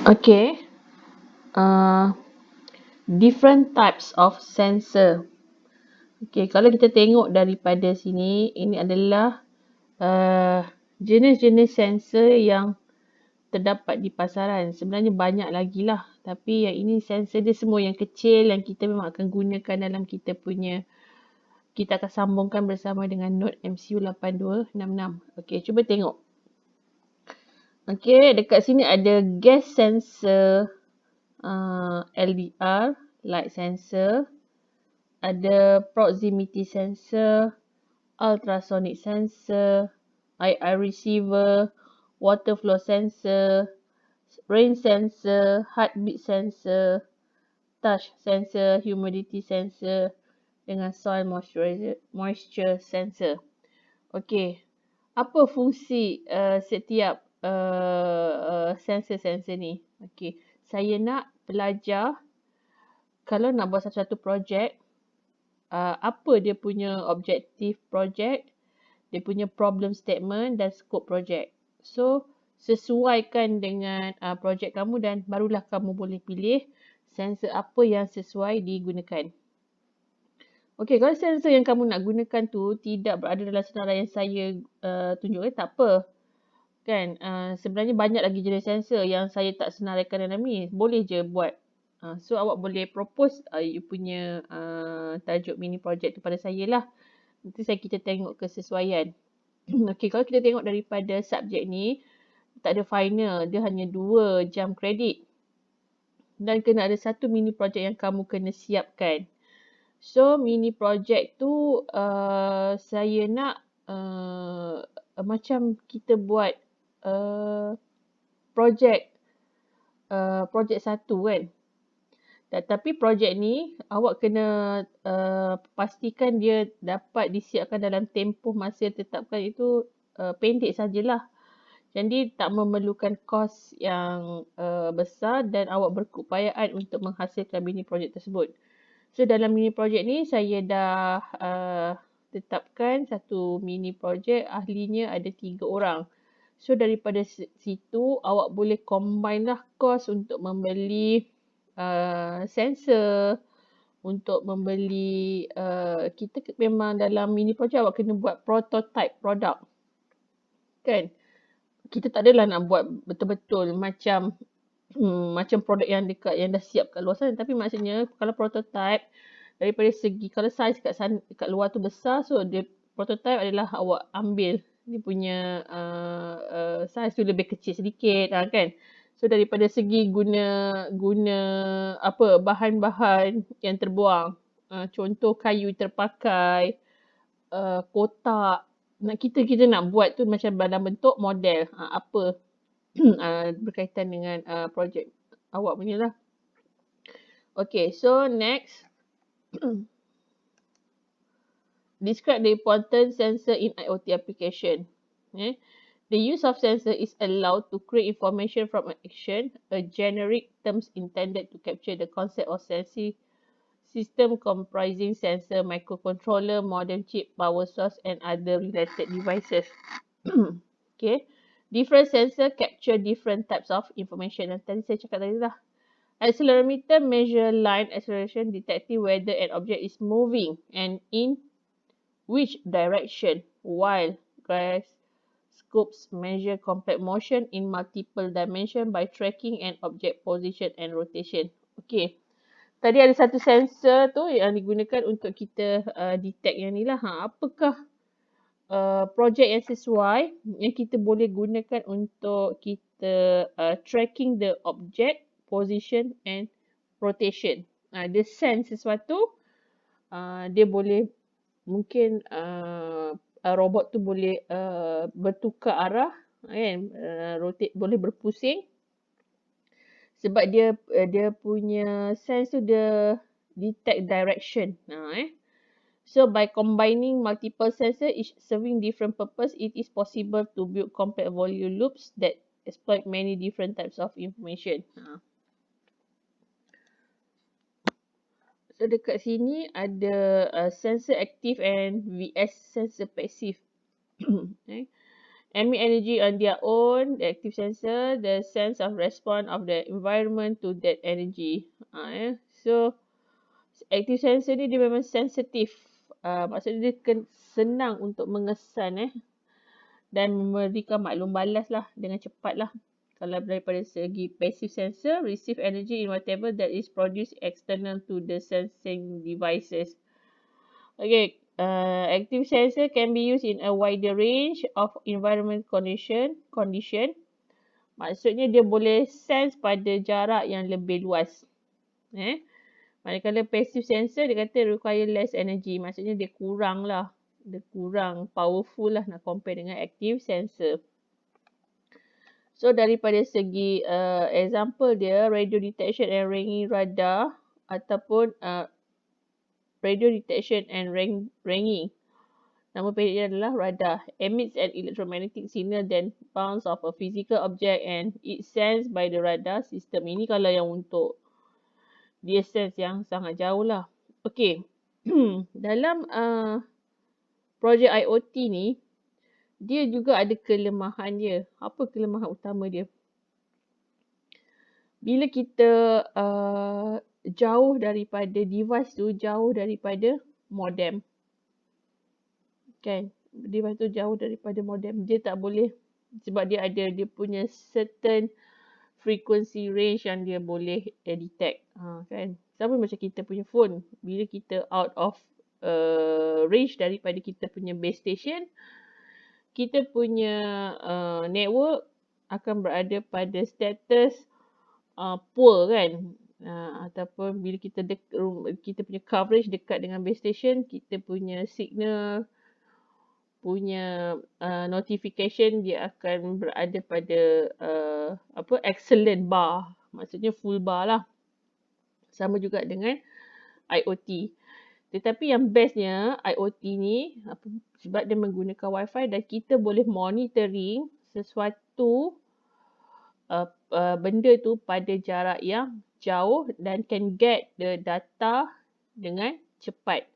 Okay, uh, different types of sensor. Okay, kalau kita tengok daripada sini, ini adalah jenis-jenis sensor yang terdapat di pasaran. Sebenarnya banyak lagi lah. Tapi yang ini sensor dia semua yang kecil yang kita memang akan gunakan dalam kita akan sambungkan bersama dengan Note MCU8266. Okay, cuba tengok. Okay, dekat sini ada gas sensor, LDR, light sensor, ada proximity sensor, ultrasonic sensor, IR receiver, water flow sensor, rain sensor, heartbeat sensor, touch sensor, humidity sensor dengan soil moisture sensor. Okey, apa fungsi setiap sensor-sensor ni? Okey, saya nak belajar kalau nak buat satu-satu projek, apa dia punya objektif projek, dia punya problem statement dan scope projek. So, sesuaikan dengan projek kamu dan barulah kamu boleh pilih sensor apa yang sesuai digunakan. Okey, kalau sensor yang kamu nak gunakan tu tidak berada dalam senarai yang saya tunjukkan, tak apa. Kan, sebenarnya banyak lagi jenis sensor yang saya tak senaraikan dalam ni. Boleh je buat. So, awak boleh propose you punya tajuk mini project tu pada saya lah. Nanti kita tengok kesesuaian. Okey, kalau kita tengok daripada subjek ni, tak ada final. Dia hanya 2 jam kredit. Dan kena ada satu mini project yang kamu kena siapkan. So, mini project tu saya nak macam kita buat projek satu kan. Tapi projek ni awak kena pastikan dia dapat disiapkan dalam tempoh masa ditetapkan itu pendek sajalah. Jadi tak memerlukan kos yang besar dan awak berkeupayaan untuk menghasilkan mini projek tersebut. So dalam mini projek ni saya dah tetapkan satu mini projek, ahlinya ada 3 orang. So daripada situ awak boleh combine lah kos untuk membeli sensor, untuk membeli kita memang dalam mini projek awak kena buat prototype produk. Kan? Kita tak adalah nak buat betul-betul macam produk yang dah siap kat luar sana, tapi maksudnya kalau prototype daripada segi kalau saiz kat luar tu besar, so dia prototype adalah awak ambil dia punya saiz tu lebih kecil sedikit kan. So daripada segi guna apa bahan-bahan yang terbuang, contoh kayu terpakai, kotak, kita nak buat tu macam dalam bentuk model apa berkaitan dengan projek awak punya lah. Okay, so next. Describe the important sensor in IoT application. The use of sensor is allowed to create information from an action, a generic terms intended to capture the concept of sensing system comprising sensor, microcontroller, modem chip, power source and other related devices. Okay. Different sensor capture different types of information. Dan tadi saya cakap tadi lah. Accelerometer measure line acceleration, detecting whether an object is moving and in which direction, while gyroscopes measure compact motion in multiple dimension by tracking an object position and rotation. Okay. Tadi ada satu sensor tu yang digunakan untuk kita detect yang ni lah. Apakah projek yang sesuai yang kita boleh gunakan untuk kita tracking the object, position and rotation. Dia sense sesuatu, dia boleh mungkin robot tu boleh bertukar arah kan, rotate, boleh berpusing sebab dia punya sense tu dia detect direction. So by combining multiple sensors each serving different purpose, it is possible to build compact volume loops that exploit many different types of information. So dekat sini ada sensor active and VS sensor passive. Okay. emit energy on their own, the active sensor, the sense of response of the environment to that energy. So, active sensor ni dia memang sensitif. Maksudnya dia senang untuk mengesan dan memberikan maklum balas lah dengan cepat lah. Kalau daripada segi passive sensor, receive energy in whatever that is produced external to the sensing devices. Okay, active sensor can be used in a wider range of environment condition. Maksudnya dia boleh sense pada jarak yang lebih luas. Manakala passive sensor dia kata require less energy. Maksudnya dia kurang lah. Dia kurang powerful lah nak compare dengan active sensor. So daripada segi example dia, radio detection and ringing radar ataupun radio detection and ringing. Nama pendeknya adalah radar. Emits an electromagnetic signal then bounce off a physical object and it sensed by the radar system. Ini kalau yang untuk dia sense yang sangat jauh lah. Okay. Dalam projek IoT ni, dia juga ada kelemahan dia. Apa kelemahan utama dia? Bila kita jauh daripada device tu, jauh daripada modem. Kan? Device tu jauh daripada modem. Dia tak boleh, sebab dia ada dia punya certain frequency range yang dia boleh detect. Kan? Sama macam kita punya phone. Bila kita out of range daripada kita punya base station, kita punya network akan berada pada status poor kan. Ataupun bila kita punya coverage dekat dengan base station, kita punya signal punya notification dia akan berada pada excellent bar. Maksudnya full bar lah. Sama juga dengan IoT. Tetapi yang bestnya IoT ni sebab dia menggunakan Wi-Fi dan kita boleh monitoring sesuatu benda tu pada jarak yang jauh dan can get the data dengan cepat.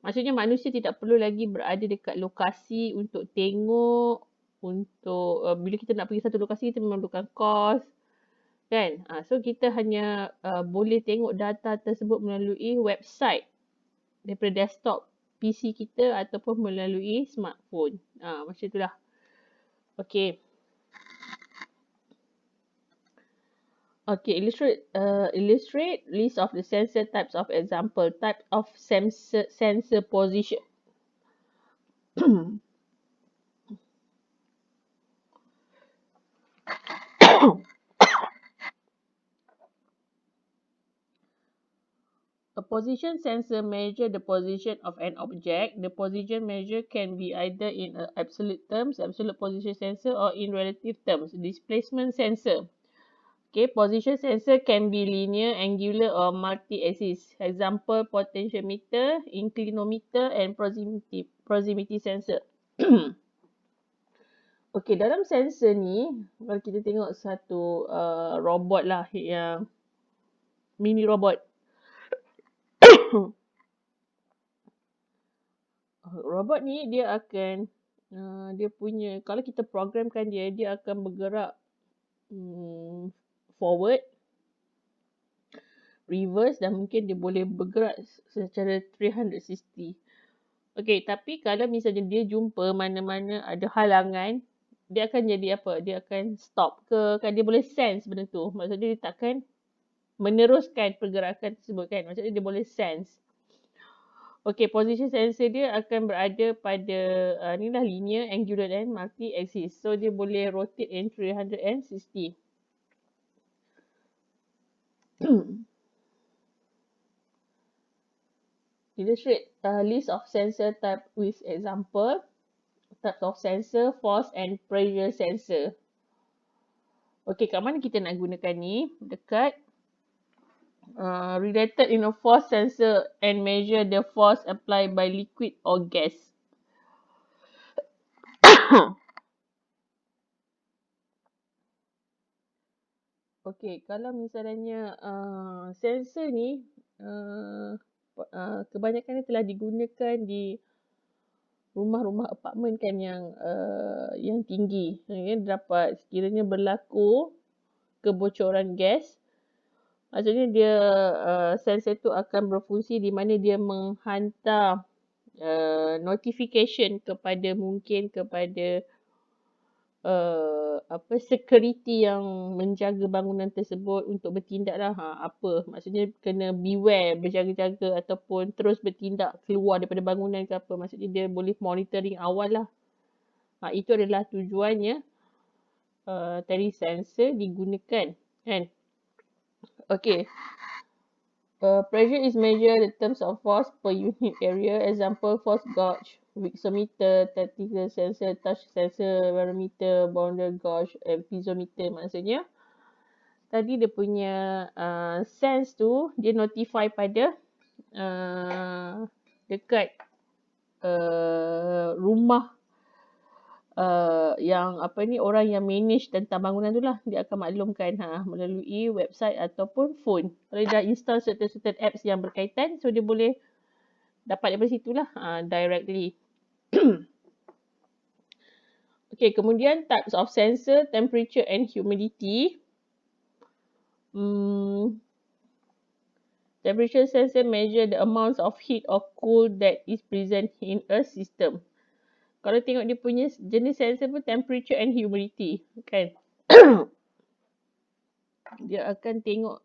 Maksudnya manusia tidak perlu lagi berada dekat lokasi untuk tengok, untuk bila kita nak pergi satu lokasi kita memerlukan kos. Kan? So kita hanya boleh tengok data tersebut melalui website daripada desktop PC kita ataupun melalui smartphone. Macam itulah. Okay. Okay, illustrate list of the sensor types of example. Type of sensor position. A position sensor measures the position of an object. The position measure can be either in absolute terms, absolute position sensor, or in relative terms, displacement sensor. Okay, position sensor can be linear, angular, or multi-axis. Example, potentiometer, inclinometer, and proximity sensor. Okay, dalam sensor ni, kalau kita tengok satu robot lah, yang mini robot. Robot ni dia akan dia punya, kalau kita programkan dia akan bergerak forward, reverse dan mungkin dia boleh bergerak secara 360. Okay, tapi kalau misalnya dia jumpa mana-mana ada halangan, dia akan jadi apa? Dia akan stop ke? Kan dia boleh sense benda tu. Maksudnya dia takkan meneruskan pergerakan tersebut kan. Maksudnya dia boleh sense. Okay, position sensor dia akan berada pada ni lah linear, angular dan multi-axis. So dia boleh rotate in 360. Illustrate list of sensor type with example. Types of sensor, force and pressure sensor. Okay, kat mana kita nak gunakan ni? Dekat related in a force sensor and measure the force applied by liquid or gas. Okay, kalau misalnya sensor ni kebanyakan telah digunakan di rumah-rumah apartmen kan yang tinggi. Dapat sekiranya berlaku kebocoran gas, maksudnya dia sensor tu akan berfungsi di mana dia menghantar notification kepada security yang menjaga bangunan tersebut untuk bertindak lah. Apa maksudnya, kena beware, berjaga-jaga ataupun terus bertindak keluar daripada bangunan ke apa. Maksudnya dia boleh monitoring awal lah. Itu adalah tujuannya tadi sensor digunakan kan. Okay. Pressure is measured in terms of force per unit area. Example, force gauge, wixometer, tactical sensor, touch sensor, barometer, boundary gauge, and piezometer. Maksudnya, tadi dia punya sense tu, dia notify pada dekat rumah yang orang yang manage tentang bangunan tu lah. Dia akan maklumkan melalui website ataupun phone. Kalau dia dah install certain apps yang berkaitan, so dia boleh dapat daripada situ lah directly. Okay, kemudian types of sensor, temperature and humidity. Temperature sensor measure the amounts of heat or cool that is present in a system. Kalau tengok dia punya jenis sensor pun temperature and humidity kan. Dia akan tengok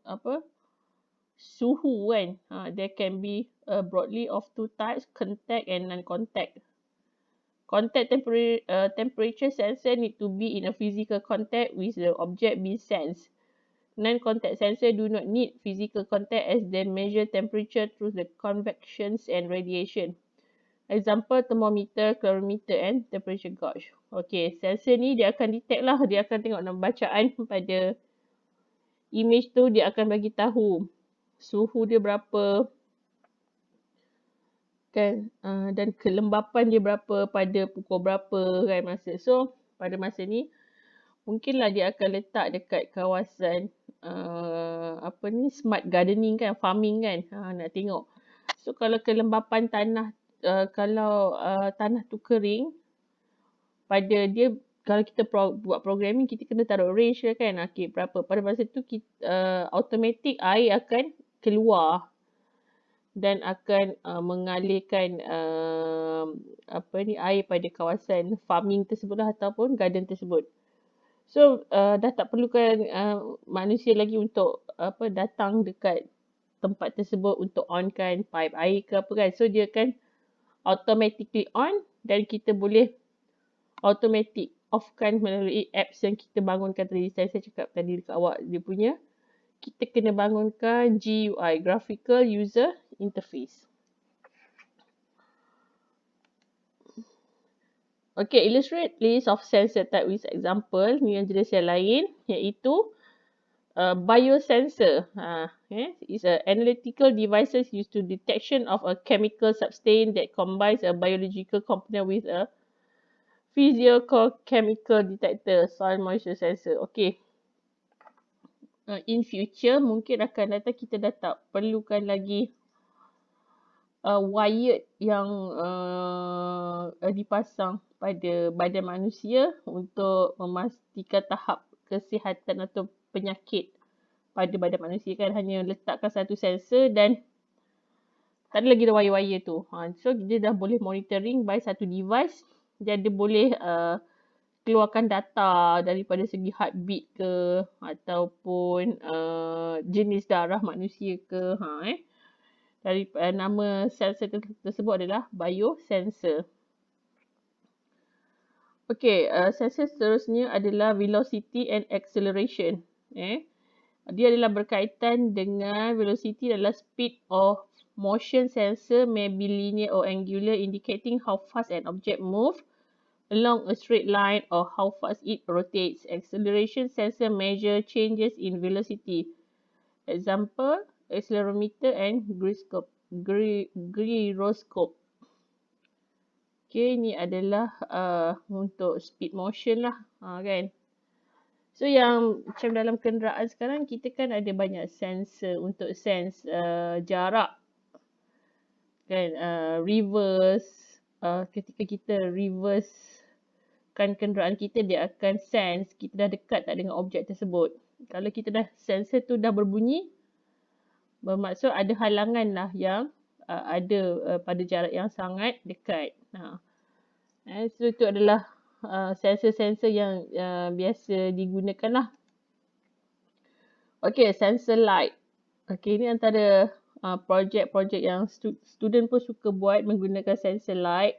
suhu kan. There can be broadly of two types, contact and non-contact. Contact temperature sensor need to be in a physical contact with the object being sensed. Non-contact sensor do not need physical contact as they measure temperature through the convections and radiation. Example, thermometer, calorimeter and temperature gauge. Okay, sensor ni dia akan detect lah. Dia akan tengok bacaan pada image tu. Dia akan bagi tahu suhu dia berapa kan, dan kelembapan dia berapa pada pukul berapa kan masa. So, pada masa ni mungkinlah dia akan letak dekat kawasan smart gardening kan, farming kan. Nak tengok. So, kalau kelembapan tanah tanah tu kering, pada dia, kalau kita buat programming, kita kena taruh range kan. Okay, berapa. Pada masa tu, automatic air akan keluar dan akan mengalirkan air pada kawasan farming tersebut lah, ataupun garden tersebut. So, dah tak perlukan manusia lagi untuk datang dekat tempat tersebut untuk onkan pipe air ke apa kan. So, dia akan automatically on dan kita boleh automatic offkan melalui apps yang kita bangunkan tadi. Saya cakap tadi dekat awak, dia punya kita kena bangunkan GUI, Graphical User Interface. Okay, illustrate list of sensor type with example. Ni yang jenis yang lain, iaitu biosensor. Is a analytical devices used to detection of a chemical substance that combines a biological component with a physicochemical detector, soil moisture sensor. Okay. In future, mungkin akan datang kita dah tak perlukan lagi wired yang dipasang pada badan manusia untuk memastikan tahap kesihatan atau penyakit pada badan manusia kan. Hanya letakkan satu sensor dan tak ada lagi dah wire-wire tu. So dia dah boleh monitoring by satu device dan dia boleh keluarkan data daripada segi heartbeat ke ataupun jenis darah manusia ke. Dari nama sensor tersebut adalah biosensor. Okay, sensor seterusnya adalah velocity and acceleration. Dia adalah berkaitan dengan velocity adalah speed of motion. Sensor may be linear or angular, indicating how fast an object moves along a straight line or how fast it rotates. Acceleration sensor measure changes in velocity. Example, accelerometer and gyroscope. Okay, ni adalah untuk speed motion lah kan. So yang macam dalam kenderaan sekarang, kita kan ada banyak sensor untuk sense jarak kan, reverse, ketika kita reverse kan kenderaan kita, dia akan sense kita dah dekat tak dengan objek tersebut. Kalau kita dah sensor tu dah berbunyi, bermaksud ada halangan lah yang ada pada jarak yang sangat dekat. So itu adalah sensor-sensor yang biasa digunakan lah. Okay, sensor light. Okay, ini antara projek-projek yang student pun suka buat menggunakan sensor light.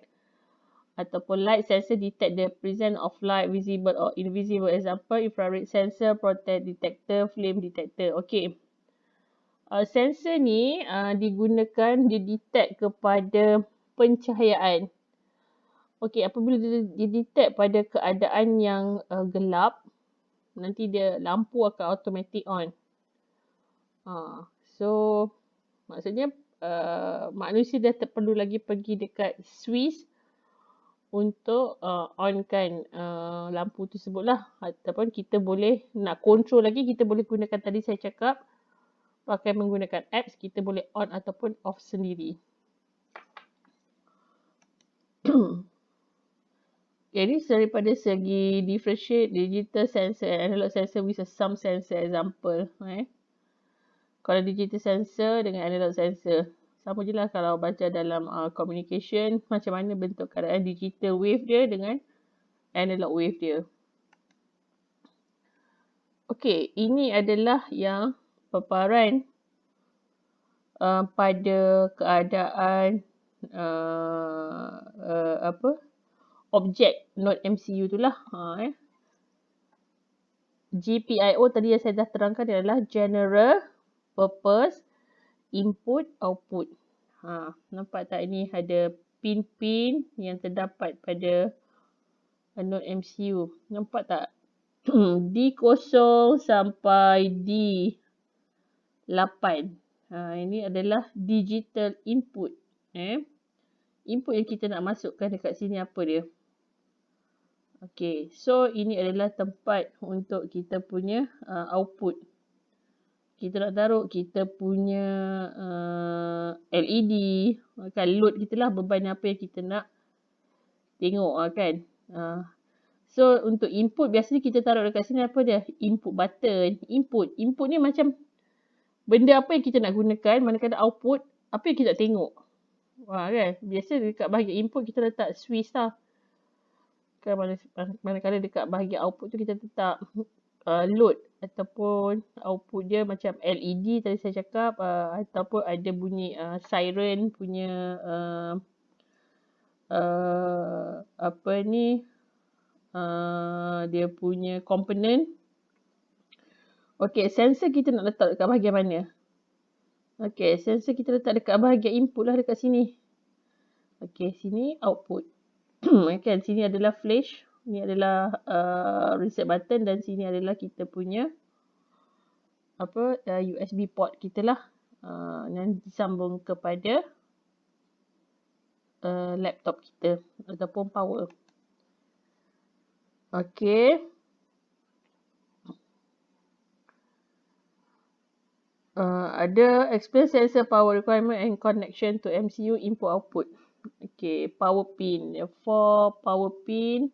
Ataupun light sensor detect the presence of light, visible or invisible. Example, infrared sensor, proton detector, flame detector. Okay. Sensor ni digunakan, dia detect kepada pencahayaan. Okay, apabila dia detect pada keadaan yang gelap, nanti dia lampu akan automatic on. So, maksudnya manusia dah tak perlu lagi pergi dekat switch untuk onkan lampu tersebut lah. Ataupun kita boleh nak control lagi, kita boleh gunakan tadi saya cakap, pakai menggunakan apps, kita boleh on ataupun off sendiri. Jadi daripada segi differentiate digital sensor and analog sensor with some sensor example. Kalau digital sensor dengan analog sensor, sama je lah kalau baca dalam communication, macam mana bentuk keadaan digital wave dia dengan analog wave dia. Okay, ini adalah yang paparan pada keadaan objek node MCU tu lah. GPIO tadi yang saya dah terangkan adalah General Purpose Input Output. Nampak tak ini ada pin-pin yang terdapat pada node MCU. Nampak tak? D0 sampai D8. Ini adalah digital input. Input yang kita nak masukkan dekat sini apa dia? Okay, so ini adalah tempat untuk kita punya output. Kita nak taruh kita punya LED, kan load kita lah, beban apa yang kita nak tengok kan. So untuk input biasanya kita taruh dekat sini apa dia? Input button. Input ni macam benda apa yang kita nak gunakan, manakala output apa yang kita nak tengok. Kan? Biasa dekat bahagian input kita letak switch lah. Kan manakala dekat bahagian output tu kita letak load ataupun output dia macam LED tadi saya cakap, ataupun ada bunyi siren punya dia punya komponen. Okay, sensor kita nak letak dekat bahagian mana? Okay, sensor kita letak dekat bahagian input lah, dekat sini. Okay, sini output. Kan, sini adalah flash. Ni adalah reset button dan sini adalah kita punya USB port kita lah. Yang disambung kepada laptop kita ataupun power. Okay. Ada explain sensor power requirement and connection to MCU input output. Okay, power pin. 4 power pin,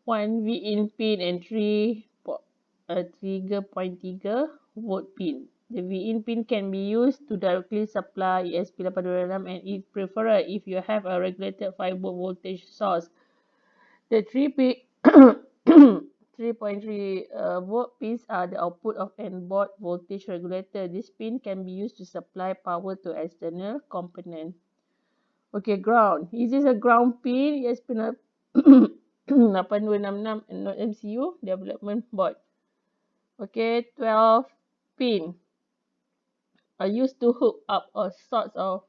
1 V-in pin and 3 3.3 volt pin. The V-in pin can be used to directly supply ESP8266 and is preferred if you have a regulated 5 volt voltage source. The 3.3 volt pins are the output of an-board voltage regulator. This pin can be used to supply power to external component. Okay, ground. Is this a ground pin? Yes, pin 8266 node MCU development board. Okay, 12 pin are used to hook up a sort of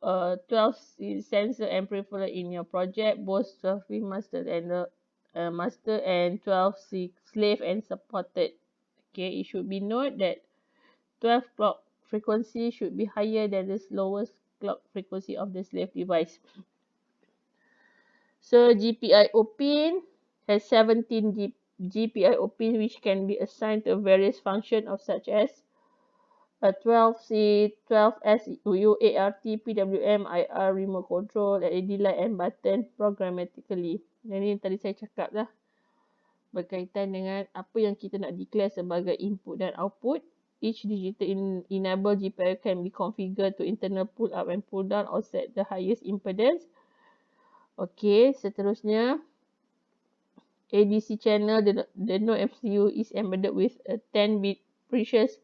12 sensor and peripheral in your project. Both 12 pin master and 12 slave and supported. Okay, it should be noted that 12 clock frequency should be higher than the slowest clock frequency of the slave device. So GPIO pin has 17 GPIO pin which can be assigned to various functions of such as 12C, 12S, UART, PWM, IR, remote control, LED light and button programmatically. Yang ni tadi saya cakap lah. Berkaitan dengan apa yang kita nak declare sebagai input dan output. Each digital enable GPIO can be configured to internal pull up and pull down or set the highest impedance. Okey, seterusnya. ADC channel, the node MCU is embedded with a 10-bit precious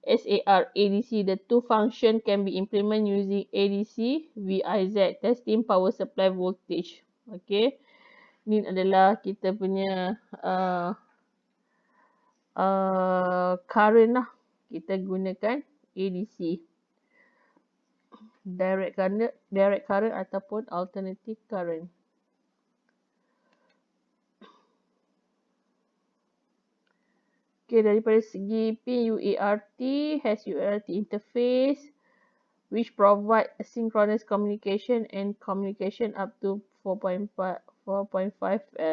SAR ADC. The two function can be implemented using ADC VIZ, testing power supply voltage. Okay, ini adalah kita punya current lah. Kita gunakan ADC, direct current ataupun alternative current. Okay, daripada segi pin UART has UART interface which provide asynchronous communication and communication up to 4.5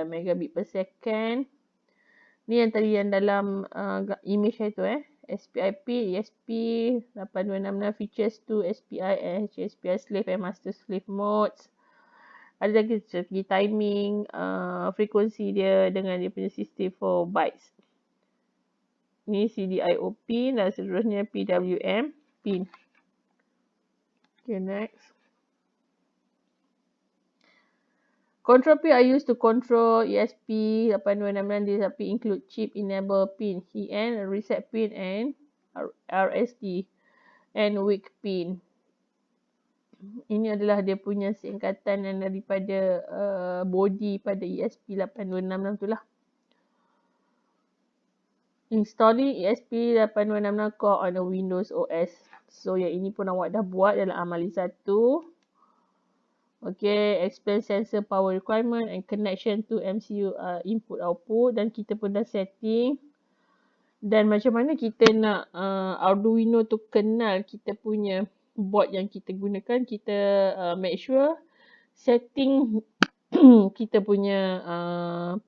megabit per second. Ni yang tadi yang dalam image saya tu SPIP, ESP 8266 features 2 SPI, HSPI slave and master slave modes. Ada lagi segi timing, frekuensi dia dengan dia punya 64 bytes. Ni CDIO pin dan seterusnya PWM pin. Okay, next. Control pin are used to control ESP 8266 tapi include chip enable pin, EN, reset pin and RSD and wake pin. Ini adalah dia punya singkatan yang daripada body pada ESP 8266 tu lah. Installing ESP8266 core on a Windows OS. So yang ini pun awak dah buat dalam amalan 1. Okay, explain sensor power requirement and connection to MCU input output, dan kita pun dah setting. Dan macam mana kita nak Arduino tu kenal kita punya board yang kita gunakan, kita make sure setting kita punya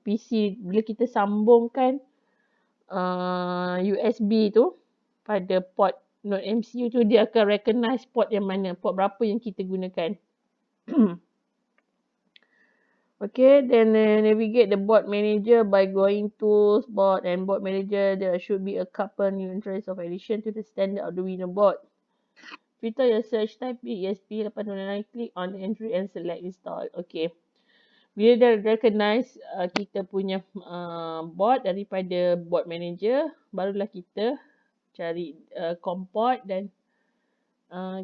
PC bila kita sambungkan USB tu pada port node MCU tu, dia akan recognize port yang mana, port berapa yang kita gunakan. Okay, then navigate the board manager by going tools, board and board manager. There should be a couple new entries of addition to the standard Arduino board. Filter your search type ESP8266, click on the entry and select install. Okay. Bila dah recognize kita punya board daripada board manager, barulah kita cari COM port dan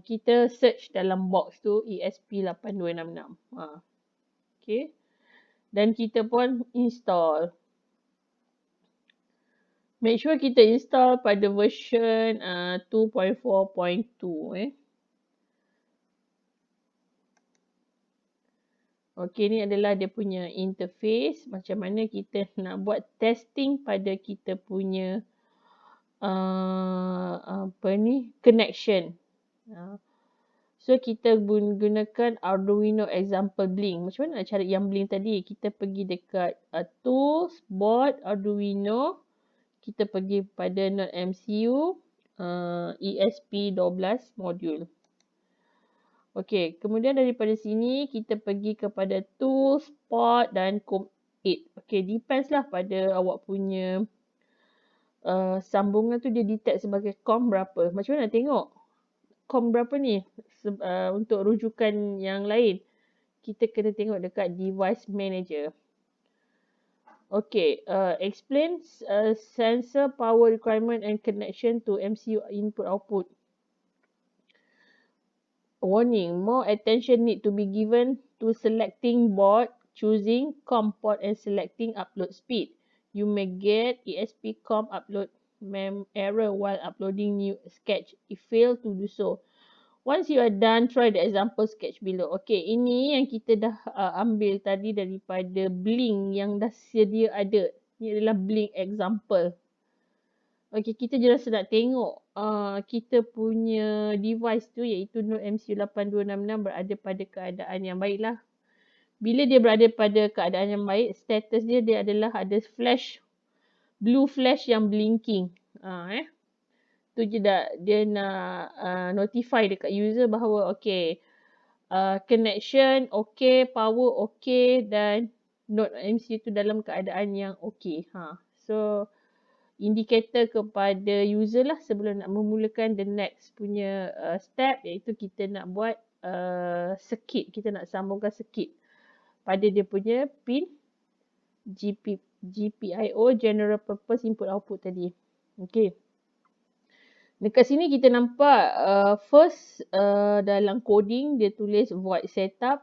kita search dalam box tu ESP8266. Okay. Dan kita pun install. Make sure kita install pada version 2.4.2 Okey, ni adalah dia punya interface. Macam mana kita nak buat testing pada kita punya connection. So kita gunakan Arduino example blink. Macam mana nak cari yang blink tadi? Kita pergi dekat tools, board, Arduino. Kita pergi pada node MCU, ESP12 module. Okey, kemudian daripada sini kita pergi kepada tools, port dan COM8. Okey, depends lah pada awak punya sambungan tu dia detect sebagai COM berapa. Macam mana nak tengok COM berapa ni untuk rujukan yang lain? Kita kena tengok dekat device manager. Okey, explain sensor power requirement and connection to MCU input output. Warning, more attention need to be given to selecting board, choosing COM port and selecting upload speed. You may get ESP COM upload error while uploading new sketch if fail to do so. Once you are done, try the example sketch below. Okay, ini yang kita dah ambil tadi daripada blink yang dah sedia ada. Ini adalah blink example. Okay, kita just nak tengok kita punya device tu iaitu node MCU8266 berada pada keadaan yang baik lah. Bila dia berada pada keadaan yang baik, status dia adalah ada flash, blue flash yang blinking. tu je dah dia nak notify dekat user bahawa okay, connection okay, power okay dan node MCU tu dalam keadaan yang okay. So indikator kepada user lah sebelum nak memulakan the next punya step, iaitu kita nak buat circuit, kita nak sambungkan circuit pada dia punya pin GPIO, General Purpose Input Output tadi. Okay. Dekat sini kita nampak first dalam coding dia tulis void setup.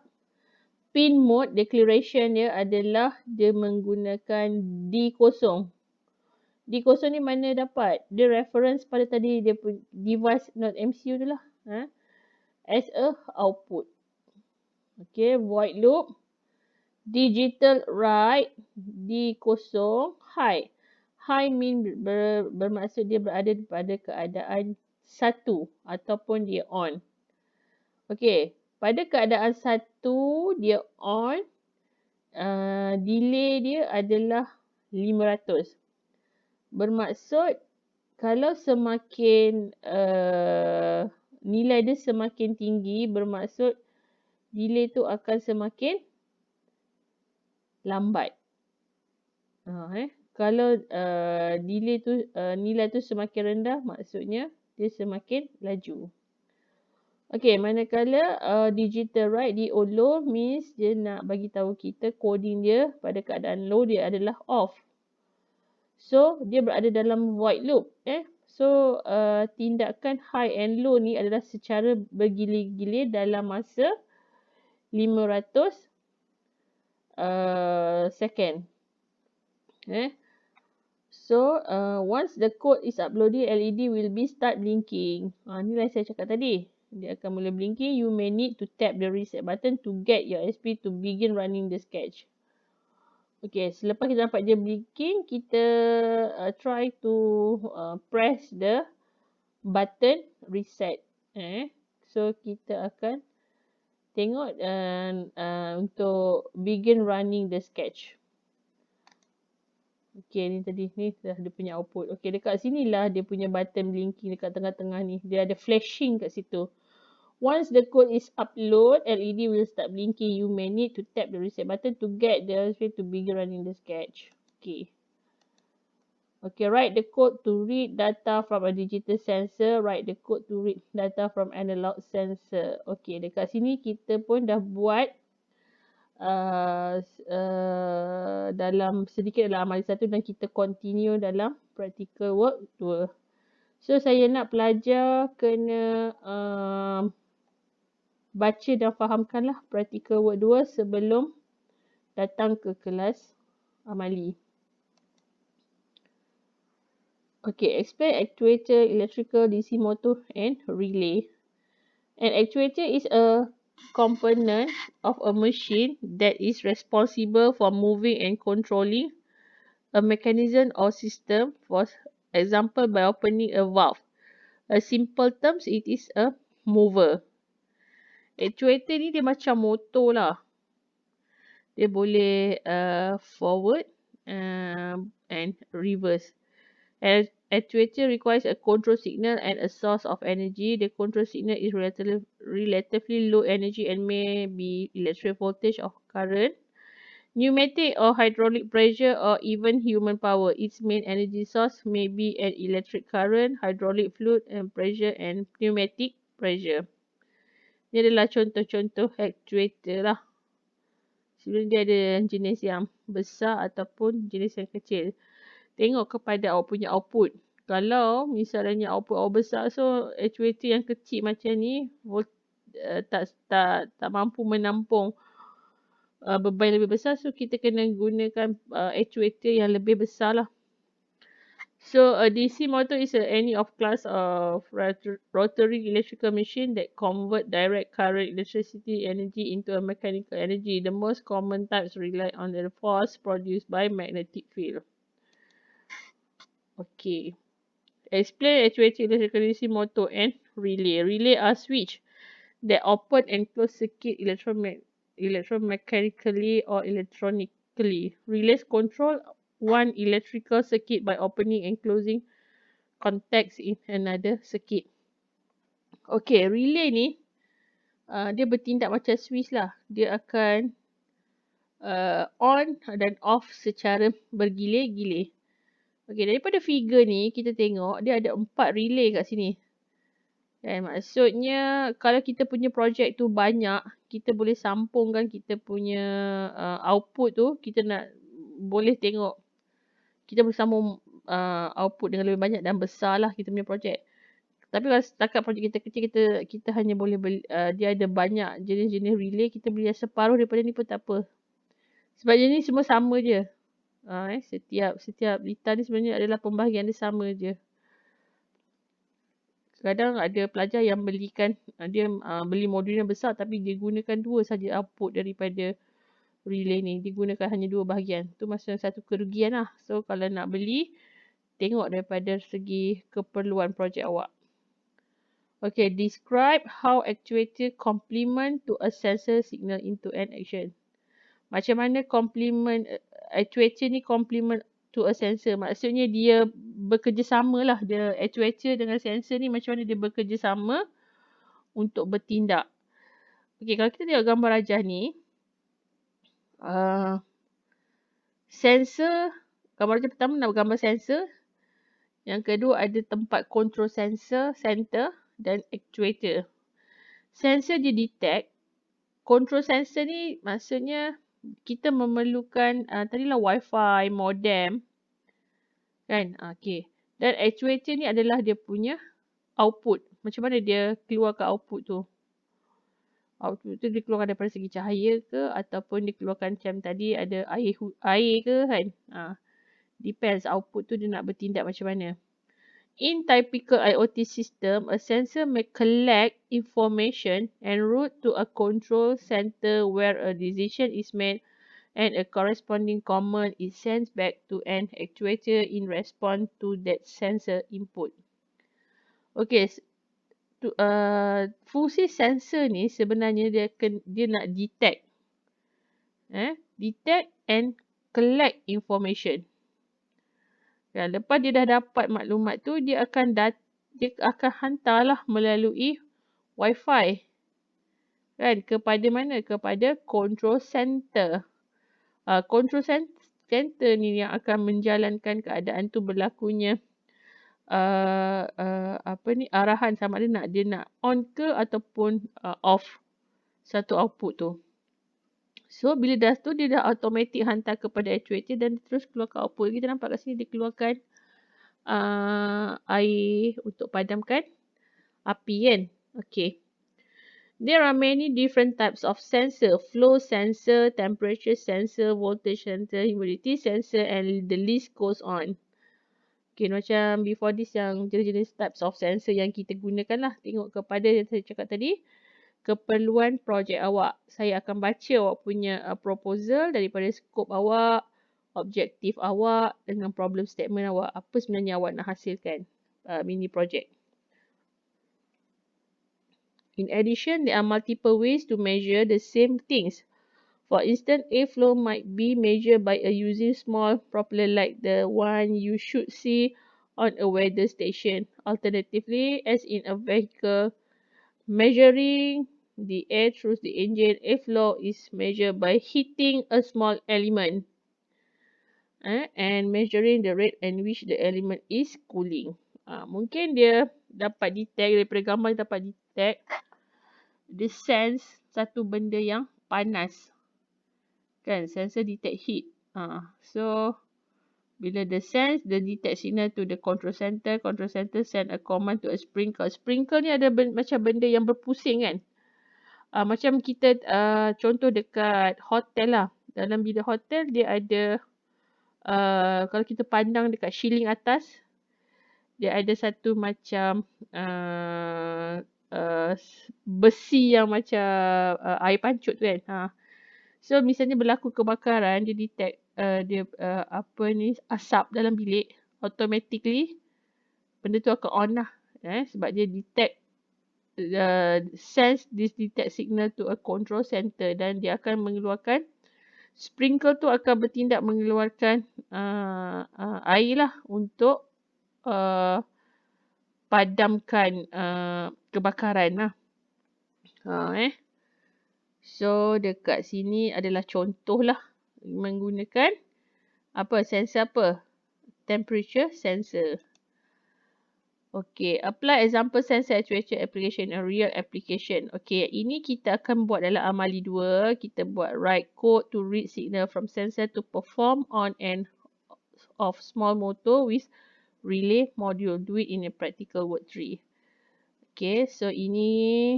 Pin mode declaration dia adalah dia menggunakan D0. D0 ni mana dapat? Dia reference pada tadi dia punya device not MCU tu lah. As a output. Okay, void loop. Digital write D0 high. High mean bermaksud dia berada pada keadaan 1 ataupun dia on. Okay, pada keadaan 1 dia on, delay dia adalah 500. Bermaksud kalau semakin nilai dia semakin tinggi, bermaksud delay tu akan semakin lambat. Kalau delay tu nilai tu semakin rendah, maksudnya dia semakin laju. Okay, manakala digital write di low means dia nak bagi tahu kita coding dia pada keadaan low dia adalah off. So dia berada dalam void loop. So tindakan high and low ni adalah secara bergilir-gilir dalam masa 500 second. So once the code is uploaded, LED will be start blinking. Ni lah saya cakap tadi. Dia akan mula blinking. You may need to tap the reset button to get your SP to begin running the sketch. Okay, selepas kita nampak dia blinking, kita try to press the button reset. So kita akan tengok untuk begin running the sketch. Okay, ni tadi ni dah dia punya output. Okay, dekat sini lah dia punya button blinking dekat tengah-tengah ni. Dia ada flashing kat situ. Once the code is upload, LED will start blinking. You may need to tap the reset button to get the to begin running the sketch. Okay. Okay, write the code to read data from a digital sensor. Write the code to read data from analog sensor. Okay, dekat sini kita pun dah buat dalam sedikit dalam amalan 1 dan kita continue dalam practical work 2. So saya nak pelajar kena baca dan fahamkanlah practical work 2 sebelum datang ke kelas amali. Okay, explain actuator, electrical, DC motor and relay. An actuator is a component of a machine that is responsible for moving and controlling a mechanism or system, for example by opening a valve. A simple terms, it is a mover. Actuator ni dia macam motor lah. Dia boleh forward and reverse. An actuator requires a control signal and a source of energy. The control signal is relatively low energy and may be electric voltage or current, pneumatic or hydraulic pressure, or even human power. Its main energy source may be an electric current, hydraulic fluid and pressure, and pneumatic pressure. Ini adalah contoh-contoh actuator lah. Sebenarnya dia ada jenis yang besar ataupun jenis yang kecil. Tengok kepada awak punya output. Kalau misalnya output awak besar, so actuator yang kecil macam ni tak mampu menampung beban lebih besar, so kita kena gunakan actuator yang lebih besar lah. So a DC motor is any of class of rotary electrical machine that convert direct current electricity energy into a mechanical energy. The most common types rely on the force produced by magnetic field. Okay. Explain actuator, electrical, DC motor and relay. Relay are switch that open and close circuit electromechanically or electronically. Relays control one electrical circuit by opening and closing contacts in another circuit. Okay, relay ni dia bertindak macam switch lah. Dia akan on dan off secara bergilir-gilir. Okay, daripada figure ni kita tengok dia ada 4 relay kat sini. Dan maksudnya kalau kita punya projek tu banyak, kita boleh sambungkan kita punya output tu, kita nak boleh tengok, kita boleh sambung output dengan lebih banyak dan besar lah kita punya projek. Tapi kalau setakat projek kita kecil, kita hanya boleh beli, dia ada banyak jenis-jenis relay, kita beli separuh daripada ni pun tak apa. Sebab jenis ni semua sama je. Setiap litar ni sebenarnya adalah pembahagian dia sama je. Kadang ada pelajar yang belikan, dia beli modul yang besar tapi dia gunakan 2 saja output daripada relay ni. Dia gunakan hanya 2 bahagian. Tu macam satu kerugian lah. So kalau nak beli, tengok daripada segi keperluan projek awak. Okay, describe how actuator complement to a sensor signal into an action. Macam mana actuator ni complement to a sensor. Maksudnya dia bekerjasama lah. Dia actuator dengan sensor ni macam mana dia bekerjasama untuk bertindak. Okay, kalau kita tengok gambar rajah ni. Sensor. Gambar rajah pertama nak gambar sensor. Yang kedua ada tempat control sensor, center dan actuator. Sensor dia detect. Control sensor ni maksudnya kita memerlukan tadilah wifi, modem. Kan? Okay. Dan actuator ni adalah dia punya output. Macam mana dia keluarkan output tu. Output tu dia keluarkan daripada segi cahaya ke ataupun dia keluarkan macam tadi ada air ke kan. Depends output tu dia nak bertindak macam mana. In typical IoT system, a sensor may collect information en route to a control center where a decision is made and a corresponding command is sent back to an actuator in response to that sensor input. Okay, fungsi sensor ni sebenarnya dia nak detect. Detect and collect information. Ya, lepas dia dah dapat maklumat tu, dia akan hantarlah melalui wifi. Kan? Kepada mana? Kepada control center. Control center ni yang akan menjalankan keadaan tu berlakunya arahan sama ada dia nak on ke ataupun off satu output tu. So bila dah tu dia dah automatic hantar kepada actuator dan terus keluarkan output. Kita nampak kat sini dia keluarkan air untuk padamkan api kan. Okay. There are many different types of sensor. Flow sensor, temperature sensor, voltage sensor, humidity sensor and the list goes on. Okay, macam before this yang jenis-jenis types of sensor yang kita gunakan lah. Tengok kepada yang saya cakap tadi. Keperluan projek awak. Saya akan baca awak punya proposal daripada skop awak, objektif awak dengan problem statement awak. Apa sebenarnya awak nak hasilkan mini project. In addition, there are multiple ways to measure the same things. For instance, airflow might be measured by using small propeller like the one you should see on a weather station. Alternatively, as in a vehicle, measuring the air through the engine airflow is measured by heating a small element and measuring the rate at which the element is cooling. Mungkin dia dapat detect daripada gambar, dia dapat detect dia sense satu benda yang panas. Kan, sensor detect heat. So bila the sense, the detect signal to the control center send a command to a sprinkle. Sprinkle ni ada macam benda yang berpusing kan. Macam kita contoh dekat hotel lah. Dalam bilik hotel dia ada kalau kita pandang dekat ceiling atas, dia ada satu macam besi yang macam air pancut tu kan. So misalnya berlaku kebakaran, dia detect asap dalam bilik, automatically benda tu akan on lah. Sebab dia detect sense this detect signal to a control center dan dia akan mengeluarkan sprinkle tu akan bertindak mengeluarkan air lah untuk padamkan kebakaran lah. So dekat sini adalah contoh lah menggunakan sensor temperature sensor. Okay, apply example sensor actuation application and real application. Okay, ini kita akan buat dalam amali 2. Kita buat write code to read signal from sensor to perform on and off small motor with relay module. Do it in a practical word 3. Okay, so ini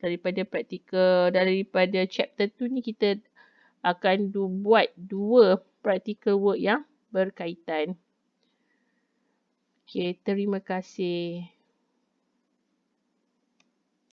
daripada chapter 2 ni kita akan buat 2 practical work yang berkaitan. Okay, terima kasih.